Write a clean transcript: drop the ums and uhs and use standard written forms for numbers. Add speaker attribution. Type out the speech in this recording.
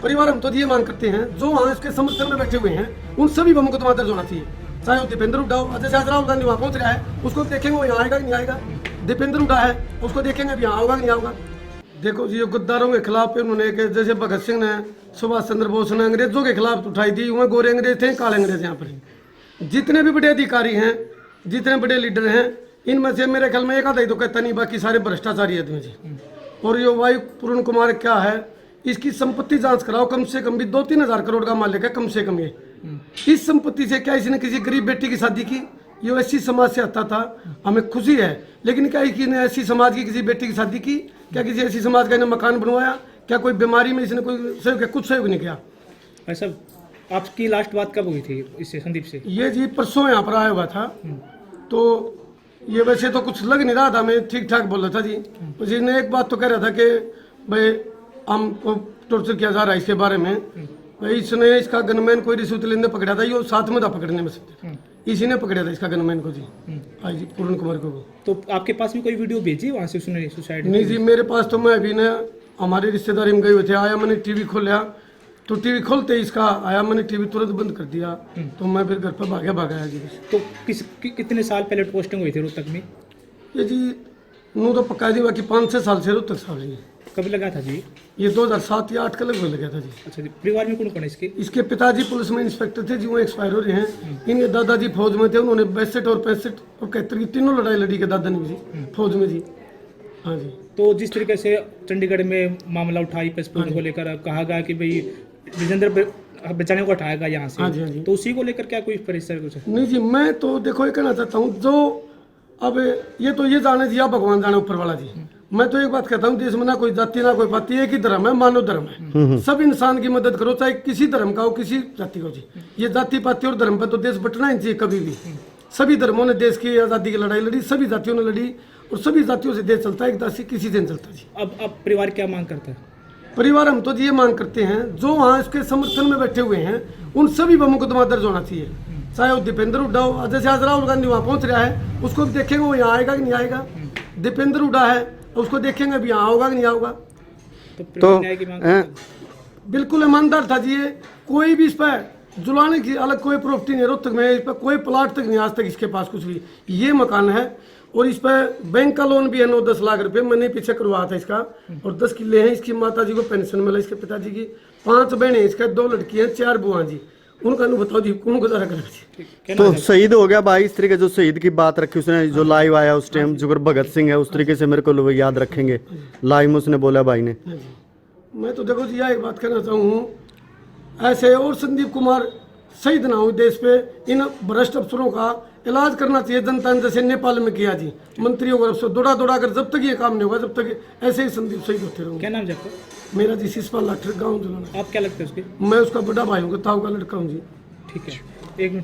Speaker 1: परिवार हम तो ये मांग करते हैं जो वहाँ इसके समर्थन में बैठे हुए हैं उन सभी पर मुकदमा दर्ज होना चाहिए। चाहे वो दीपेंद्र हुड्डा हो, जैसे आज राहुल गांधी वहाँ पहुँच रहा है, उसको देखेंगे वो यहाँ आएगा कि नहीं आएगा। दीपेंद्र हुड्डा है, उसको देखेंगे अब यहाँ होगा कि नहीं होगा। देखो जी, ये गद्दारों के खिलाफ उन्होंने जैसे भगत सिंह ने, सुभाष चंद्र बोस ने अंग्रेजों के खिलाफ उठाई थी, वहाँ गोरे अंग्रेज थे, काले अंग्रेज यहाँ पर। जितने भी बड़े अधिकारी हैं, जितने बड़े लीडर हैं, इनमें से मेरे ख्याल में एक आधा ही तो कहता नहीं, बाकी सारे भ्रष्टाचारी आदमी जी। और ये भाई पूर्ण कुमार क्या है, इसकी संपत्ति जांच कराओ, कम से कम भी 2-3 हजार करोड़ का मालिक है कम से कम ये। इस संपत्ति से क्या इसने किसी गरीब बेटी की शादी की? ये ऐसी समाज से आता था, हमें खुशी है, लेकिन क्या इसने ऐसी समाज की किसी बेटी की शादी की? क्या किसी ऐसी समाज का इन्हें मकान बनवाया? क्या कोई बीमारी में इसने कोई सहयोग किया? कुछ सहयोग नहीं किया।
Speaker 2: ऐसा आपकी लास्ट बात कब हुई थी इससे, संदीप से?
Speaker 1: ये जी परसों यहाँ पर आया हुआ था, तो ये वैसे तो कुछ लग नहीं रहा था, मैं ठीक ठाक बोल रहा था जी। उसने एक बात तो कह रहा था कि भाई हमको टॉर्चर किया जा रहा है इसके बारे में। भाई इसने इसका गनमैन कोई रिश्वत लेने पकड़ा था, ये साथ में था पकड़ने में से, इसी ने पकड़ा था इसका गनमैन को जी। हाँ जी, पूर्ण कुमार को।
Speaker 2: तो आपके पास भी कोई वीडियो भेजी वहाँ से उसने सुसाइड?
Speaker 1: नहीं जी, मेरे पास तो मैं अभी ना हमारे रिश्तेदारी में गए हुए थे, आया मैंने टीवी खोला, तो टीवी खोलते ही इसका आया, मैंने टीवी तुरंत बंद कर दिया, तो मैं फिर घर पर भागा जी।
Speaker 2: तो कितने साल पहले पोस्टिंग हुई थी रोहतक में?
Speaker 1: ये जी नू तो पक्का जी, बाकी 5-6 साल से रोहतक साहब जी।
Speaker 2: कब लगा था जी?
Speaker 1: ये 2007 या 8 का लगभग लगा था जी।
Speaker 2: अच्छा जी। परिवार में कौन कौन है इसके?
Speaker 1: इसके पिताजी पुलिस में इंस्पेक्टर थे जी, वो एक्सपायर हो रहे हैं। इनके दादाजी फौज में थे, उन्होंने 62 और 65 और 71 की तीनों लड़ाई लड़ी के दादा ने जी फौज में जी। हाँ जी।
Speaker 2: तो जिस तरीके से चंडीगढ़ में मामला उठाई पासपोर्ट को लेकर, कहा गया कि भाई विजेंद्र बचाने को हटाएगा यहाँ से,
Speaker 1: हाँ जी, हाँ जी।
Speaker 2: तो उसी को लेकर क्या कोई परेशान कुछ?
Speaker 1: नहीं जी, मैं तो देखो ये कहना चाहता हूँ, जो अब ये तो ये जाने दिया भगवान जाने ऊपर वाला जी। मैं तो एक बात कहता हूँ, देश में ना कोई जाति ना कोई पाति, एक ही धर्म है, मानव धर्म है। सब इंसान की मदद करो, चाहे किसी धर्म का हो, किसी जाति का हो जी। ये जाति पाति और धर्म पर तो देश बटना ही चाहिए कभी भी। सभी धर्मों ने देश की आज़ादी की लड़ाई लड़ी, सभी जातियों ने लड़ी, और सभी जातियों से देश चलता है, एक जाति किसी से नहीं चलता जी।
Speaker 2: अब परिवार क्या मांग करता है?
Speaker 1: परिवार हम तो ये मांग करते हैं जो वहाँ इसके समर्थन में बैठे हुए हैं उन सभी पर मुकदमा दर्ज होना चाहिए। चाहे वो दीपेंद्र हुड्डा हो, जैसे आज राहुल गांधी वहाँ पहुँच रहा है, उसको भी देखेंगे वो यहाँ आएगा कि नहीं आएगा। दीपेंद्र हुड्डा है, उसको देखेंगे अब यहाँ होगा कि नहीं होगा।
Speaker 2: तो न्याय की मांग करता है?
Speaker 1: बिल्कुल ईमानदार था जी। ये कोई भी इस पर जुलाने की अलग कोई प्रॉपर्टी नहीं, रोहतक में इस पर कोई प्लाट तक नहीं आज तक इसके पास कुछ भी। ये मकान है और इस पर बैंक का लोन भी है 9-10 लाख रुपए, मैंने पीछे करवाया था इसका। और 10 किले हैं, इसकी माता जी को पेंशन मिला, इसके पिताजी की 5 बहनें, इसका 2 लड़कियां, 4 बुआ जी। उनका नु बताओ जी कौन गुजारा करेगा जी।
Speaker 3: तो शहीद हो गया भाई, इस तरीके जो शहीद की बात रखी उसने, जो लाइव आया उस टाइम, जो भगत सिंह है, उस तरीके से मेरे को लोग याद रखेंगे। लाइव में उसने बोला भाई ने।
Speaker 1: मैं तो देखो जी यह एक बात कहना चाहूँ, ऐसे और संदीप कुमार शहीद ना हो देश पे, इन भ्रष्ट अफसरों का इलाज करना चाहिए जनता ने, जैसे नेपाल में किया जी। मंत्रियों को अफसर दौड़ा कर, जब तक ये काम नहीं होगा तब तक ऐसे ही संदीप शहीद होते रहेंगे।
Speaker 2: क्या नाम है आपका?
Speaker 1: मेरा जी शिषपाल लाठर, गाँव जुलाना।
Speaker 2: आप क्या लगता है उसके?
Speaker 1: मैं उसका बड़ा भाई हूँ, ताऊ का लड़का हूँ जी।
Speaker 2: ठीक है, एक मिनट।